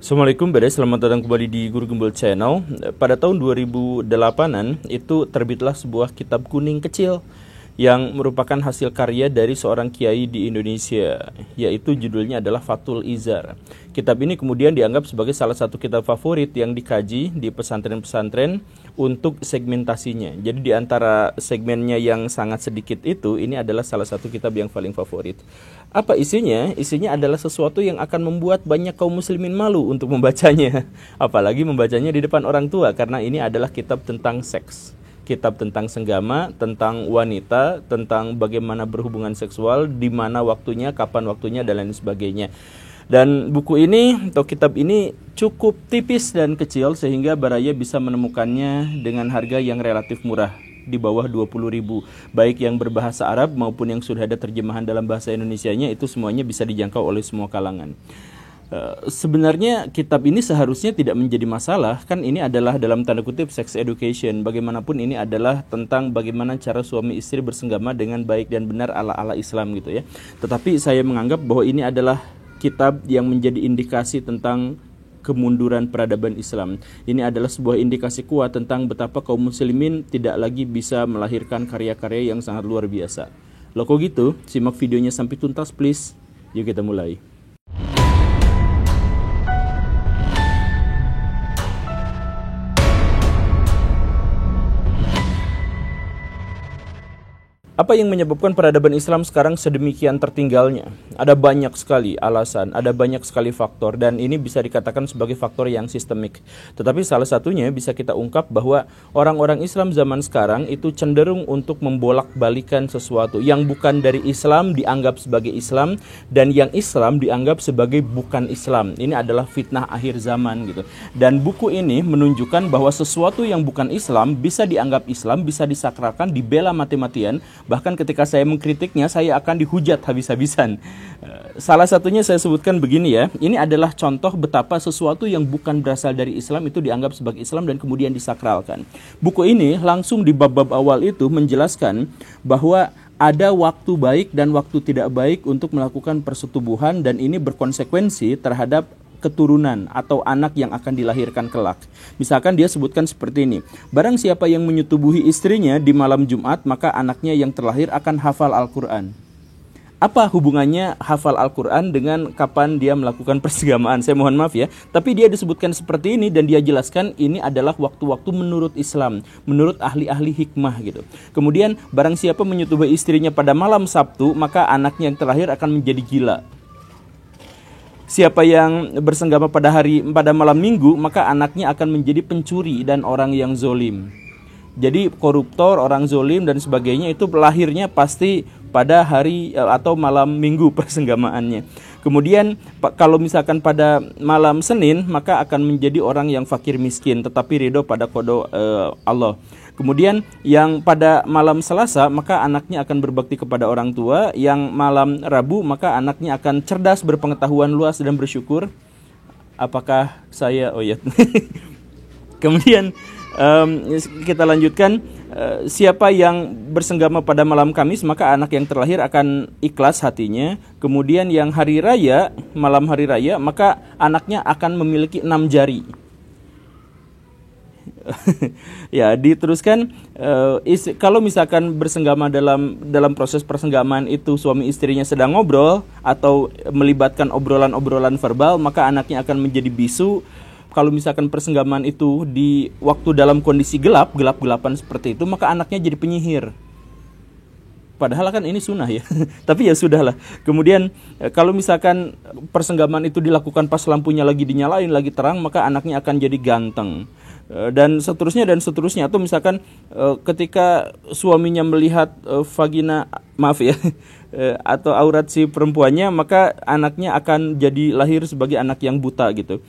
Assalamualaikum selamat datang kembali di Guru Gembel Channel. Pada tahun 2008-an itu terbitlah sebuah kitab kuning kecil yang merupakan hasil karya dari seorang kiai di Indonesia, yaitu judulnya adalah Fathul Izar. Kitab ini kemudian dianggap sebagai salah satu kitab favorit yang dikaji di pesantren-pesantren untuk segmentasinya. Jadi di antara segmennya yang sangat sedikit itu, ini adalah salah satu kitab yang paling favorit. Apa isinya? Isinya adalah sesuatu yang akan membuat banyak kaum muslimin malu untuk membacanya. Apalagi membacanya di depan orang tua, karena ini adalah kitab tentang seks. Kitab tentang senggama, tentang wanita, tentang bagaimana berhubungan seksual, di mana waktunya, kapan waktunya, dan lain sebagainya. Dan buku ini atau kitab ini cukup tipis dan kecil sehingga Baraya bisa menemukannya dengan harga yang relatif murah, di bawah 20.000. Baik yang berbahasa Arab maupun yang sudah ada terjemahan dalam bahasa Indonesianya, itu semuanya bisa dijangkau oleh semua kalangan. Sebenarnya kitab ini seharusnya tidak menjadi masalah, kan ini adalah dalam tanda kutip sex education. Bagaimanapun ini adalah tentang bagaimana cara suami istri bersenggama dengan baik dan benar ala-ala Islam gitu ya. Tetapi saya menganggap bahwa ini adalah kitab yang menjadi indikasi tentang kemunduran peradaban Islam. Ini adalah sebuah indikasi kuat tentang betapa kaum muslimin tidak lagi bisa melahirkan karya-karya yang sangat luar biasa. Loh kok gitu? Simak videonya sampai tuntas please. Yuk kita mulai. Apa yang menyebabkan peradaban Islam sekarang sedemikian tertinggalnya? Ada banyak sekali alasan, ada banyak sekali faktor, dan ini bisa dikatakan sebagai faktor yang sistemik. Tetapi salah satunya bisa kita ungkap bahwa orang-orang Islam zaman sekarang itu cenderung untuk membolak-balikan sesuatu. Yang bukan dari Islam dianggap sebagai Islam, dan yang Islam dianggap sebagai bukan Islam. Ini adalah fitnah akhir zaman gitu. Dan buku ini menunjukkan bahwa sesuatu yang bukan Islam bisa dianggap Islam, bisa disakralkan, dibela mati-matian. Bahkan ketika saya mengkritiknya, saya akan dihujat habis-habisan. Salah satunya saya sebutkan begini ya. Ini adalah contoh betapa sesuatu yang bukan berasal dari Islam itu dianggap sebagai Islam dan kemudian disakralkan. Buku ini langsung di bab-bab awal itu menjelaskan bahwa ada waktu baik dan waktu tidak baik untuk melakukan persetubuhan, dan ini berkonsekuensi terhadap keturunan atau anak yang akan dilahirkan kelak. Misalkan dia sebutkan seperti ini: barang siapa yang menyetubuhi istrinya di malam Jumat, maka anaknya yang terlahir akan hafal Al-Quran. Apa hubungannya hafal Al-Quran dengan kapan dia melakukan persenggamaan? Saya mohon maaf ya, tapi dia disebutkan seperti ini dan dia jelaskan ini adalah waktu-waktu menurut Islam, menurut ahli-ahli hikmah gitu. Kemudian barang siapa menyetubuhi istrinya pada malam Sabtu, maka anaknya yang terlahir akan menjadi gila. Siapa yang bersenggama pada malam Minggu, maka anaknya akan menjadi pencuri dan orang yang zolim. Jadi koruptor, orang zolim dan sebagainya itu lahirnya pasti pada hari atau malam Minggu persenggamaannya. Kemudian kalau misalkan pada malam Senin, maka akan menjadi orang yang fakir miskin tetapi ridho pada qada Allah. Kemudian yang pada malam Selasa, maka anaknya akan berbakti kepada orang tua. Yang malam Rabu, maka anaknya akan cerdas, berpengetahuan luas dan bersyukur. Apakah saya? Oh ya. Kemudian kita lanjutkan. Siapa yang bersenggama pada malam Kamis, maka anak yang terlahir akan ikhlas hatinya. Kemudian yang hari raya, malam hari raya, maka anaknya akan memiliki 6 jari. Ya, diteruskan kalau misalkan bersenggama dalam proses persenggamaan itu suami istrinya sedang ngobrol atau melibatkan obrolan-obrolan verbal, maka anaknya akan menjadi bisu. Kalau misalkan persenggamaan itu di waktu dalam kondisi gelap-gelapan seperti itu, maka anaknya jadi penyihir. Padahal kan ini sunnah ya. Tapi ya sudahlah. Kemudian kalau misalkan persenggamaan itu dilakukan pas lampunya lagi dinyalain, lagi terang, maka anaknya akan jadi ganteng. Dan seterusnya. Atau misalkan ketika suaminya melihat vagina, maaf ya, atau aurat si perempuannya, maka anaknya akan jadi lahir sebagai anak yang buta gitu.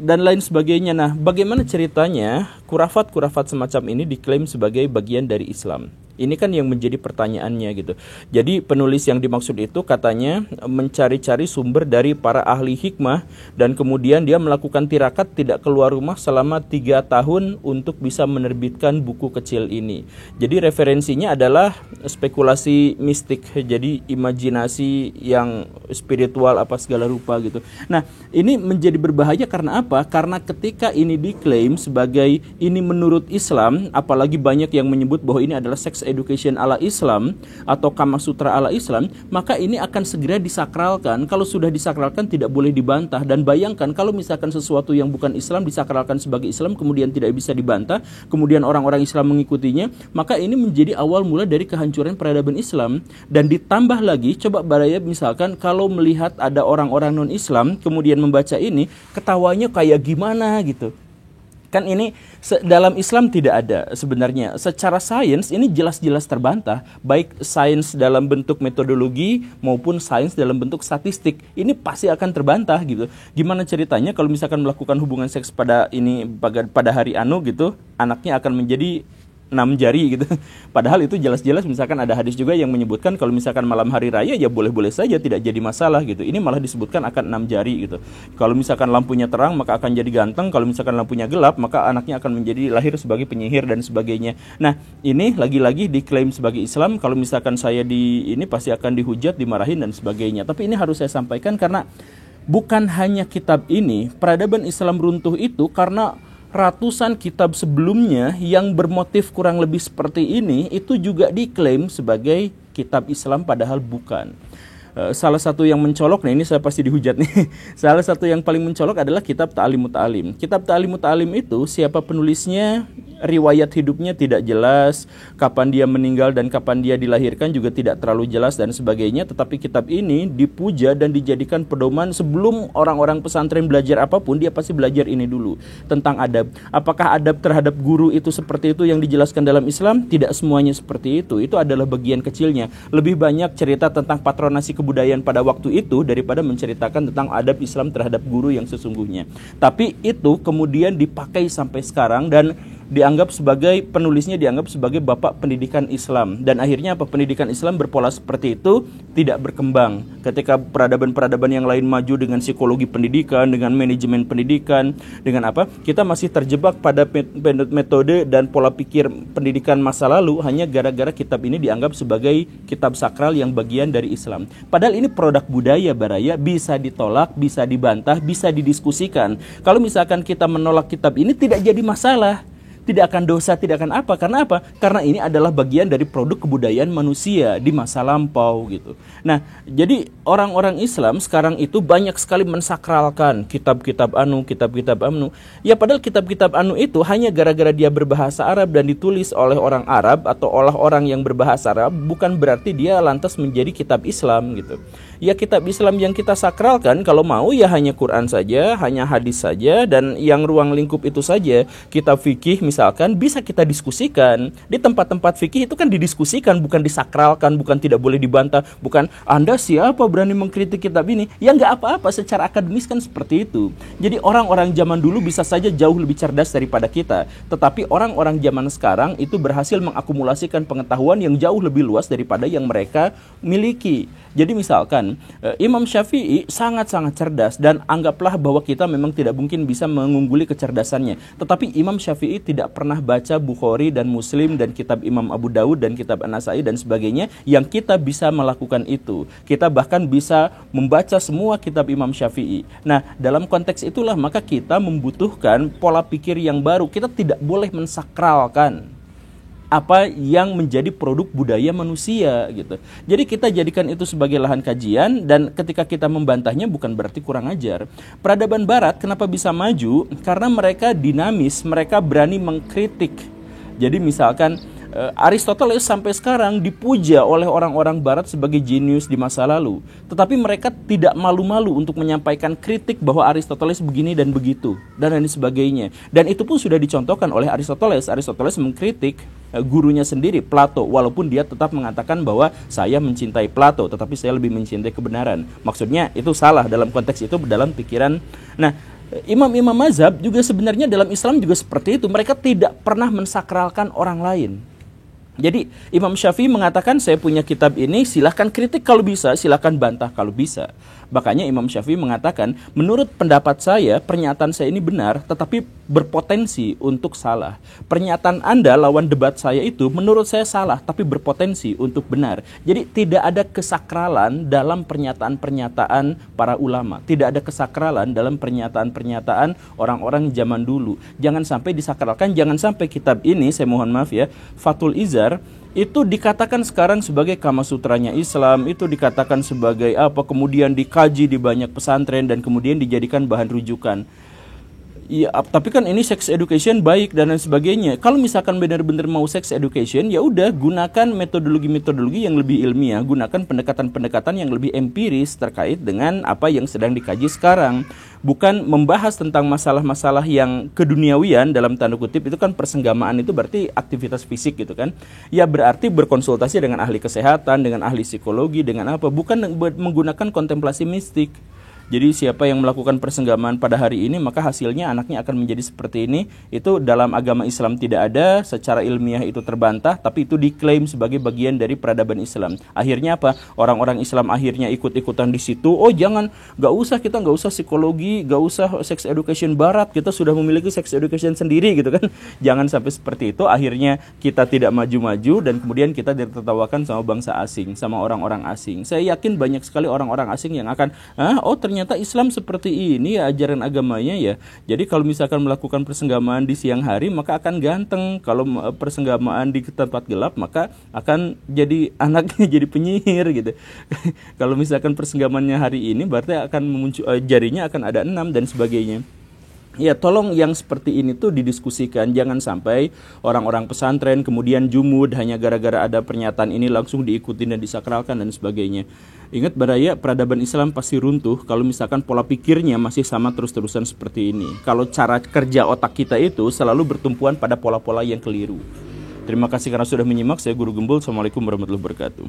Dan lain sebagainya. Nah, bagaimana ceritanya kurafat semacam ini diklaim sebagai bagian dari Islam? Ini kan yang menjadi pertanyaannya gitu. Jadi penulis yang dimaksud itu katanya mencari-cari sumber dari para ahli hikmah, dan kemudian dia melakukan tirakat tidak keluar rumah selama 3 tahun untuk bisa menerbitkan buku kecil ini. Jadi referensinya adalah spekulasi mistik jadi imajinasi yang spiritual apa segala rupa gitu. Nah, ini menjadi berbahaya karena apa? Karena ketika ini diklaim sebagai ini menurut Islam, apalagi banyak yang menyebut bahwa ini adalah sex education ala Islam atau Kama Sutra ala Islam, maka ini akan segera disakralkan. Kalau sudah disakralkan tidak boleh dibantah. Dan bayangkan kalau misalkan sesuatu yang bukan Islam disakralkan sebagai Islam kemudian tidak bisa dibantah, kemudian orang-orang Islam mengikutinya, maka ini menjadi awal mula dari kehancuran peradaban Islam. Dan ditambah lagi, coba Baraya misalkan kalau melihat ada orang-orang non-Islam kemudian membaca ini, ketawanya kayak gimana gitu. Kan ini dalam Islam tidak ada sebenarnya. Secara sains ini jelas-jelas terbantah, baik sains dalam bentuk metodologi maupun sains dalam bentuk statistik. Ini pasti akan terbantah gitu. Gimana ceritanya kalau misalkan melakukan hubungan seks pada hari anu gitu, anaknya akan menjadi 6 jari gitu. Padahal itu jelas-jelas misalkan ada hadis juga yang menyebutkan kalau misalkan malam hari raya ya boleh-boleh saja, tidak jadi masalah gitu. Ini malah disebutkan akan 6 jari gitu. Kalau misalkan lampunya terang maka akan jadi ganteng, kalau misalkan lampunya gelap maka anaknya akan menjadi lahir sebagai penyihir dan sebagainya. Nah, ini lagi-lagi diklaim sebagai Islam, kalau misalkan saya ini pasti akan dihujat, dimarahin dan sebagainya. Tapi ini harus saya sampaikan karena bukan hanya kitab ini, peradaban Islam runtuh itu karena ratusan kitab sebelumnya yang bermotif kurang lebih seperti ini itu juga diklaim sebagai kitab Islam padahal bukan. Salah satu yang mencolok, nah ini saya pasti dihujat nih. Salah satu yang paling mencolok adalah kitab Ta'limut Ta'lim. Kitab Ta'limut Ta'lim itu siapa penulisnya, riwayat hidupnya tidak jelas, kapan dia meninggal dan kapan dia dilahirkan juga tidak terlalu jelas dan sebagainya. Tetapi kitab ini dipuja dan dijadikan pedoman sebelum orang-orang pesantren belajar apapun, dia pasti belajar ini dulu tentang adab. Apakah adab terhadap guru itu seperti itu yang dijelaskan dalam Islam? Tidak semuanya seperti itu. Itu adalah bagian kecilnya. Lebih banyak cerita tentang patronasi kebudayaan pada waktu itu daripada menceritakan tentang adab Islam terhadap guru yang sesungguhnya. Tapi itu kemudian dipakai sampai sekarang dan dianggap sebagai penulisnya dianggap sebagai bapak pendidikan Islam, dan akhirnya apa, pendidikan Islam berpola seperti itu tidak berkembang. Ketika peradaban-peradaban yang lain maju dengan psikologi pendidikan, dengan manajemen pendidikan, dengan apa, kita masih terjebak pada metode dan pola pikir pendidikan masa lalu hanya gara-gara kitab ini dianggap sebagai kitab sakral yang bagian dari Islam. Padahal ini produk budaya, Baraya, bisa ditolak, bisa dibantah, bisa didiskusikan. Kalau misalkan kita menolak kitab ini tidak jadi masalah. Tidak akan dosa, tidak akan apa. Karena apa? Karena ini adalah bagian dari produk kebudayaan manusia di masa lampau gitu. Nah, jadi orang-orang Islam sekarang itu banyak sekali mensakralkan kitab-kitab anu, kitab-kitab anu. Ya padahal kitab-kitab anu itu hanya gara-gara dia berbahasa Arab dan ditulis oleh orang Arab atau oleh orang yang berbahasa Arab, bukan berarti dia lantas menjadi kitab Islam gitu. Ya kitab Islam yang kita sakralkan kalau mau ya hanya Quran saja, hanya hadis saja, dan yang ruang lingkup itu saja. Kitab fikih misalkan bisa kita diskusikan. Di tempat-tempat fikih itu kan didiskusikan, bukan disakralkan, bukan tidak boleh dibantah, bukan Anda siapa berani mengkritik kitab ini. Ya nggak apa-apa, secara akademis kan seperti itu. Jadi orang-orang zaman dulu bisa saja jauh lebih cerdas daripada kita, tetapi orang-orang zaman sekarang itu berhasil mengakumulasikan pengetahuan yang jauh lebih luas daripada yang mereka miliki. Jadi misalkan Imam Syafi'i sangat-sangat cerdas, dan anggaplah bahwa kita memang tidak mungkin bisa mengungguli kecerdasannya. Tetapi Imam Syafi'i tidak pernah baca Bukhari dan Muslim dan kitab Imam Abu Daud dan kitab An-Nasai dan sebagainya yang kita bisa melakukan itu. Kita bahkan bisa membaca semua kitab Imam Syafi'i. Nah, dalam konteks itulah maka kita membutuhkan pola pikir yang baru. Kita tidak boleh mensakralkan apa yang menjadi produk budaya manusia gitu. Jadi kita jadikan itu sebagai lahan kajian, dan ketika kita membantahnya bukan berarti kurang ajar. Peradaban barat kenapa bisa maju? Karena mereka dinamis, mereka berani mengkritik. Jadi misalkan Aristoteles sampai sekarang dipuja oleh orang-orang barat sebagai jenius di masa lalu. Tetapi mereka tidak malu-malu untuk menyampaikan kritik bahwa Aristoteles begini dan begitu, dan lain sebagainya. Dan itu pun sudah dicontohkan oleh Aristoteles. Aristoteles mengkritik gurunya sendiri, Plato, walaupun dia tetap mengatakan bahwa saya mencintai Plato, tetapi saya lebih mencintai kebenaran. Maksudnya itu salah dalam konteks itu, dalam pikiran. Nah, imam-imam mazhab juga sebenarnya dalam Islam juga seperti itu. Mereka tidak pernah mensakralkan orang lain. Jadi Imam Syafi'i mengatakan saya punya kitab ini, silahkan kritik kalau bisa, silahkan bantah kalau bisa. Makanya Imam Syafi'i mengatakan, menurut pendapat saya pernyataan saya ini benar, tetapi berpotensi untuk salah. Pernyataan Anda lawan debat saya itu menurut saya salah, tapi berpotensi untuk benar. Jadi tidak ada kesakralan dalam pernyataan-pernyataan para ulama. Tidak ada kesakralan dalam pernyataan-pernyataan orang-orang zaman dulu. Jangan sampai disakralkan, jangan sampai kitab ini, saya mohon maaf ya, Fathul Izar, itu dikatakan sekarang sebagai Kama Sutranya Islam, itu dikatakan sebagai apa, kemudian dikaji di banyak pesantren dan kemudian dijadikan bahan rujukan. Ya, tapi kan ini sex education baik dan lain sebagainya. Kalau misalkan benar-benar mau sex education, ya udah gunakan metodologi-metodologi yang lebih ilmiah, gunakan pendekatan-pendekatan yang lebih empiris terkait dengan apa yang sedang dikaji sekarang. Bukan membahas tentang masalah-masalah yang keduniawian dalam tanda kutip, itu kan persenggamaan, itu berarti aktivitas fisik gitu kan. Ya berarti berkonsultasi dengan ahli kesehatan, dengan ahli psikologi, dengan apa, bukan menggunakan kontemplasi mistik. Jadi siapa yang melakukan persenggamaan pada hari ini, maka hasilnya anaknya akan menjadi seperti ini. Itu dalam agama Islam tidak ada, secara ilmiah itu terbantah, tapi itu diklaim sebagai bagian dari peradaban Islam. Akhirnya apa? Orang-orang Islam akhirnya ikut-ikutan di situ. Oh jangan, kita nggak usah psikologi, nggak usah sex education barat, kita sudah memiliki sex education sendiri gitu kan. Jangan sampai seperti itu, akhirnya kita tidak maju-maju dan kemudian kita ditertawakan sama bangsa asing, sama orang-orang asing. Saya yakin banyak sekali orang-orang asing yang akan, ternyata Islam seperti ini ya ajaran agamanya ya. Jadi kalau misalkan melakukan persenggamaan di siang hari maka akan ganteng. Kalau persenggamaan di tempat gelap maka akan jadi anaknya jadi penyihir gitu. Kalau misalkan persenggamaannya hari ini berarti akan jarinya akan ada 6 dan sebagainya. Ya tolong yang seperti ini tuh didiskusikan. Jangan sampai orang-orang pesantren kemudian jumud hanya gara-gara ada pernyataan ini langsung diikuti dan disakralkan dan sebagainya. Ingat Baraya, peradaban Islam pasti runtuh kalau misalkan pola pikirnya masih sama terus-terusan seperti ini. Kalau cara kerja otak kita itu selalu bertumpuan pada pola-pola yang keliru. Terima kasih karena sudah menyimak. Saya Guru Gembul. Assalamualaikum warahmatullahi wabarakatuh.